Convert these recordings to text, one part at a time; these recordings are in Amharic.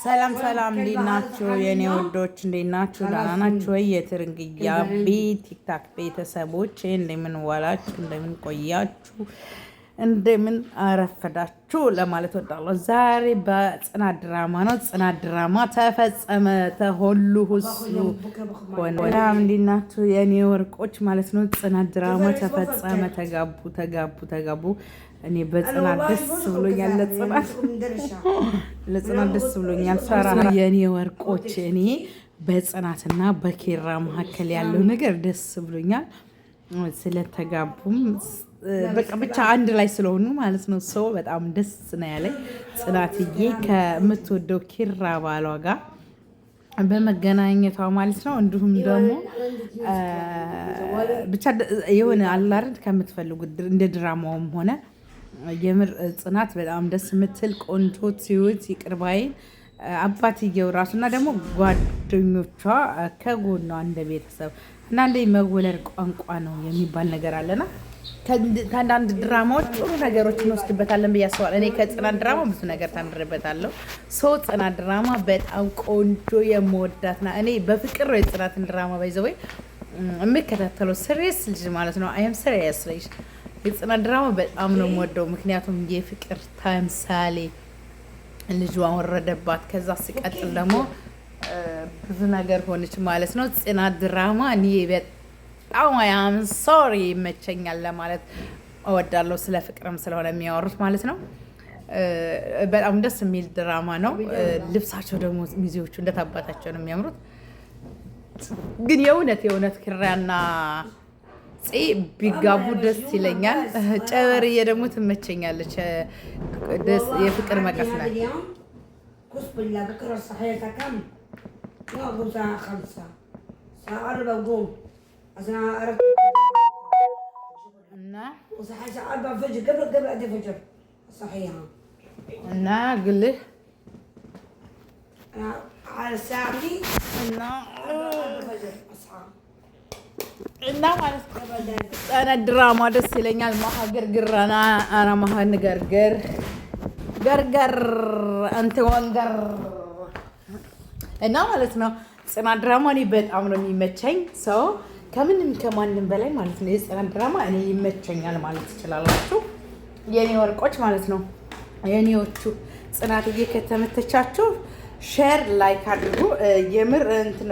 ሰላም ሰላም፣ እንዴት ናችሁ የኔ ወዶች? እንዴት ናችሁ? ደህና ናችሁ ወይ? የትርንግያ ቤት ቲክታክ ቤተሰቦች እንደምን ዋላችሁ? እንደምን ቆያችሁ? እንደምን አረፈዳችሁ ለማለት ወዳለሁ። ዛሬ በጽናት ድራማ ነው። ጽናት ድራማ ተፈጸመ፣ ተሁሉ ሁሉ ሆነ። እንዴት ናችሁ የኔ ወርቆች ማለት ነው። ጽናት ድራማ ተፈጸመ፣ ተጋቡ። እኔ በጽናት ደስ ብሎኛል። ለጽናት ደስ ብሎኛል። ሰራ የኔ ወርቆች፣ እኔ በጽናትና በኪራ መካከል ያለው ነገር ደስ ብሎኛል። ስለተጋቡም በቃ ብቻ አንድ ላይ ስለሆኑ ማለት ነው። ሰው በጣም ደስ ነው ያለኝ። ጽናትዬ ከምትወደው ኪራ ባሏ ጋር በመገናኘቷ ማለት ነው። እንዲሁም ደግሞ ብቻ የሆነ አላርድ ከምትፈልጉት እንደ ድራማውም ሆነ የምር ጽናት በጣም ደስ የምትል ቆንጆ ትሁት ይቅርባይ አባትየው ራሱና ደግሞ ጓደኞቿ ከጎኗ እንደ ቤተሰብ እና እንደ መወለድ ቋንቋ ነው የሚባል ነገር አለና ከአንዳንድ ድራማዎች ጥሩ ነገሮች እንወስድበታለን ብዬ አስባለሁ። እኔ ከጽናት ድራማ ብዙ ነገር ተምሬበታለሁ። ጽናት ድራማ በጣም ቆንጆ የምወዳትና እኔ በፍቅር ነው የጽናትን ድራማ ባይዘው የምከታተለው። ስሬስ ልጅ ማለት ነው። አይም ስሬስ ልጅ የጽናት ድራማ በጣም ነው የምወደው። ምክንያቱም የፍቅር ተምሳሌ ልጇ ወረደባት፣ ከዛ ሲቀጥል ደግሞ ብዙ ነገር ሆነች ማለት ነው። ጽናት ድራማ እኔ በጣም አም ሶሪ ይመቸኛል ለማለት እወዳለሁ። ስለ ፍቅርም ስለሆነ የሚያወሩት ማለት ነው። በጣም ደስ የሚል ድራማ ነው። ልብሳቸው ደግሞ ሚዜዎቹ እንደት አባታቸው ነው የሚያምሩት። ግን የእውነት ኪራና ቢጋቡ ደስ ይለኛል። ጨበርዬ ደግሞ ትመቸኛለች። የፍቅር መቀስ ናት። እና ግልህ እና ማለት ጽናት ድራማ ደስ ይለኛል። ማሀገርግራና አና ማሀንገርገር ገርገር አንተ ወንገር እና ማለት ነው። ጽናት ድራማ እኔ በጣም ነው የሚመቸኝ። ሰው ከምንም ከማንም በላይ ማለት ነው የጽናት ድራማ እኔ ይመቸኛል ማለት ትችላላችሁ የኔ ወርቆች ማለት ነው። የኔዎቹ ጽናትዬ ከተመተቻችሁ ሼር ላይክ አድርጉ። የምር እንትን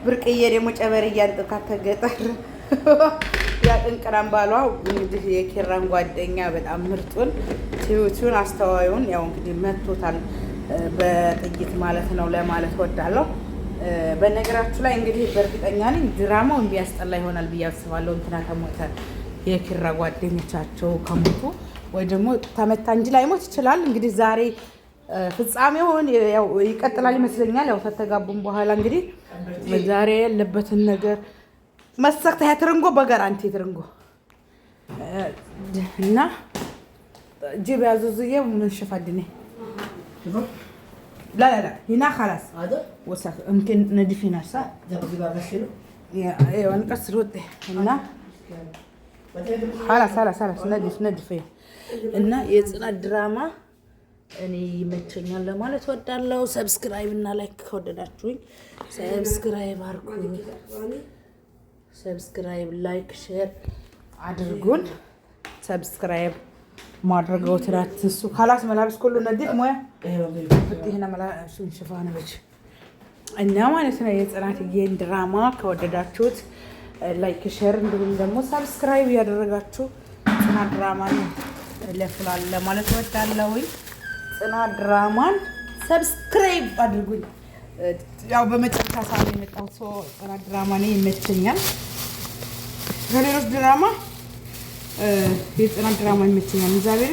ብርቅዬ ደግሞ ጨበሬ እያንጥታት ተገጠር ያቅንቅራን ባሏ እንግዲህ የኪራን ጓደኛ በጣም ምርጡን ትሁቱን አስተዋዩን ያው እንግዲህ መቶታል በጥይት ማለት ነው ለማለት ወዳለሁ። በነገራችሁ ላይ እንግዲህ በእርግጠኛ ነኝ ድራማው የሚያስጠላ ይሆናል ብዬ አስባለሁ። እንትና ከሞተ የኪራ ጓደኞቻቸው ከሞቱ ወይ ደግሞ ተመታ እንጂ ላይሞት ይችላል። እንግዲህ ዛሬ ፍጻሜውን ያው ይቀጥላል ይመስለኛል። ያው ተተጋቡም በኋላ እንግዲህ ዛሬ ያለበትን ነገር መስክታ ያትርንጎ በጋራንቲ ትርንጎ እና ጅብ ያዙዝዬ ምን ሸፋድኔ لا هنا خلاص وسخ يمكن ندفينا صح ايوه نكسر وده هنا خلاص ندف እና የጽናት ድራማ እኔ ይመቸኛል ለማለት ወዳለሁ። ሰብስክራይብ እና ላይክ ከወደዳችሁኝ ሰብስክራይብ አድርጉ። ሰብስክራይብ ላይክ ሼር አድርጉን። ሰብስክራይብ ማድረገው ትራትሱ خلاص መላብስ ሁሉ ነዲፍ ሞያ እህና መላብስ ሽፋና በች እና ማለት ነው። የጽናትዬን ድራማ ከወደዳችሁት ላይክ ሼር እንዲሁም ደግሞ ሰብስክራይብ ያደረጋችሁ ጽናት ድራማን ለፍላል ለማለት ወዳለሁ። ጽናት ድራማን ሰብስክራይብ አድርጉኝ። ያው በመጨረሻ ሰዓት የመጣው ሰው ጽናት ድራማ ነው ይመቸኛል። ከሌሎች ድራማ የጽናት ድራማ ይመቸኛል። እግዚአብሔር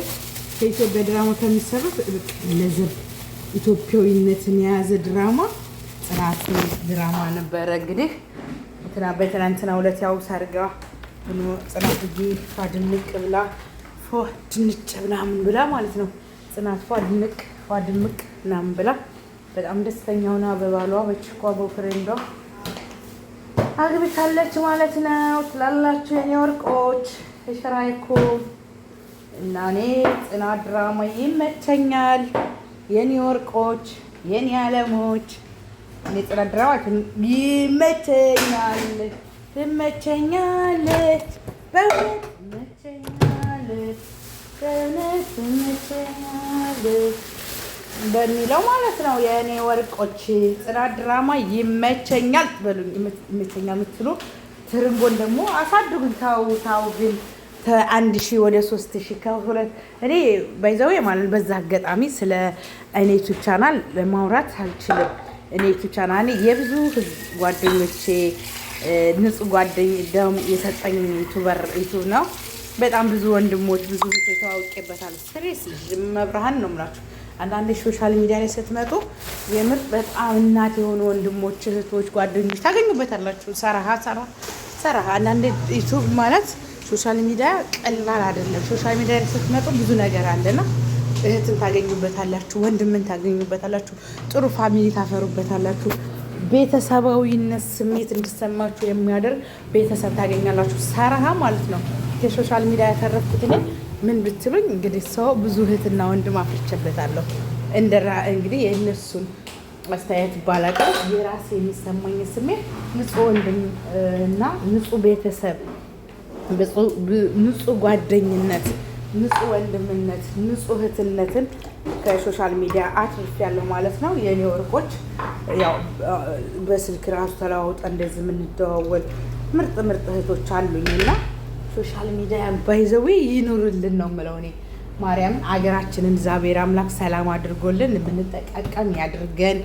ከኢትዮጵያ ድራማ ከሚሰሩት ለዘብ ኢትዮጵያዊነትን የያዘ ድራማ ጽናት ድራማ ነበረ። እንግዲህ በትናንትና ሁለት ያው ሰርጋ ጽናትዬ ፋድንቅ ብላ ድንጭ ምናምን ብላ ማለት ነው። ጽናት ፋድንቅ ምናምን ብላ በጣም ደስተኛ ሆና በባሏ በችኳ በፍሬንዷ አግብታለች ማለት ነው ትላላችሁ የኔ ወርቆች። ተሸራይኩ እና እኔ ጽናት ድራማ ይመቸኛል። የኔ ወርቆች፣ የኔ አለሞች። እኔ ጽናት ድራማ ይመቸኛል፣ ትመቸኛለች፣ በእውነት ትመቸኛለች፣ በእውነት ትመቸኛለች በሚለው ማለት ነው። የእኔ ወርቆች ጽናት ድራማ ይመቸኛል በሉኝ። ይመቸኛል የምትሉ ትርንጎን ደግሞ አሳድጉኝ። ታው ግን 1000 ወደ 3000 ከሁለት እኔ ባይዘው ማለት በዛ አጋጣሚ ስለ እኔ ዩቲዩብ ቻናል ለማውራት አልችልም። እኔ ዩቲዩብ ቻናል የብዙ ጓደኞቼ ንጹህ ጓደኝ ደም የሰጠኝ ዩቲዩብ ነው። በጣም ብዙ ወንድሞች ብዙ ተዋውቄበታል። ስትሬስ መብርሃን ነው የምላችሁ። አንዳንዴ ሶሻል ሚዲያ ላይ ስትመጡ የምር በጣም እናት የሆኑ ወንድሞች፣ እህቶች፣ ጓደኞች ታገኙበታላችሁ። ሰራሃ አንዳንዴ ዩቲዩብ ማለት ሶሻል ሚዲያ ቀላል አይደለም። ሶሻል ሚዲያ ላይ ስትመጡ ብዙ ነገር አለና እህትን ታገኙበታላችሁ፣ ወንድምን ታገኙበታላችሁ፣ ጥሩ ፋሚሊ ታፈሩበታላችሁ። ቤተሰባዊነት ስሜት እንዲሰማችሁ የሚያደርግ ቤተሰብ ታገኛላችሁ። ሰራሃ ማለት ነው። ከሶሻል ሚዲያ ያተረፍኩት እኔ ምን ብትሉኝ እንግዲህ ሰው ብዙ እህትና ወንድም አፍርቼበታለሁ። እንግዲህ የእነሱን አስተያየት ባላቀር የራሴ የሚሰማኝ ስሜት ንጹህ ወንድም እና ንጹህ ቤተሰብ፣ ንጹህ ጓደኝነት፣ ንጹህ ወንድምነት፣ ንጹህ እህትነትን ከሶሻል ሚዲያ አትርፌያለሁ ማለት ነው። የኔ ወርቆች ያው በስልክ ራሱ ተለዋውጠ እንደዚህ የምንደዋወል ምርጥ እህቶች አሉኝና ሶሻል ሚዲያ ባይዘዌ ይኑርልን ነው የምለው እኔ። ማርያምን አገራችንን እግዚአብሔር አምላክ ሰላም አድርጎልን የምንጠቃቀም ያድርገን፣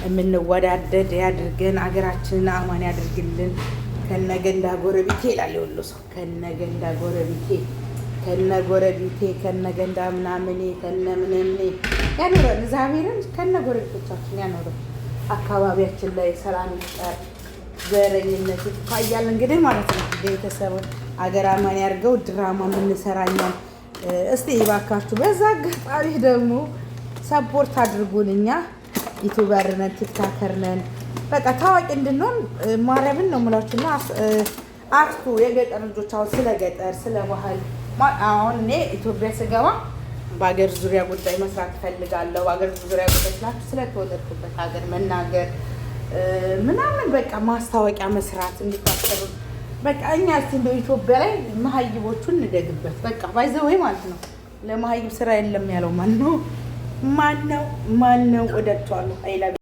የምንወዳደድ ያድርገን፣ አገራችንን አማን ያድርግልን። ከነገንዳ ጎረቤቴ ይላል የወሎ ሰው። ከነገንዳ ጎረቤቴ ከነገንዳ ምናምኔ ከነምንምኔ ያኖረን እግዚአብሔርን፣ ከነ ጎረቤቶቻችን ያኖረን። አካባቢያችን ላይ ሰላም ይፍጠር፣ ዘረኝነት ይታያል እንግዲህ ማለት ነው። ቤተሰቡን አገር አማን ያድርገው። ድራማ የምንሰራኛል እስቲ ይባካችሁ። በዛ አጋጣሚ ደግሞ ሰፖርት አድርጉን። እኛ ዩቲዩበር ነን፣ ቲክታከር ነን። በቃ ታዋቂ እንድንሆን ማርያምን ነው የምላችሁና አክቱ። የገጠር ልጆች አሁን ስለ ገጠር ስለ ባህል አሁን እኔ ኢትዮጵያ ስገባ በሀገር ዙሪያ ጉዳይ መስራት እፈልጋለሁ። በሀገር ዙሪያ ጉዳይ ስላችሁ ስለተወለድኩበት ሀገር መናገር ምናምን በቃ ማስታወቂያ መስራት እንዲታሰሩ በቃ እኛ እስቲ እንደ ኢትዮጵያ ላይ መሀይቦቹን እንደግበት። በቃ ባይዘው ማለት ነው። ለመሀይብ ስራ የለም ያለው ማን ነው? ወደቷለሁ አይላ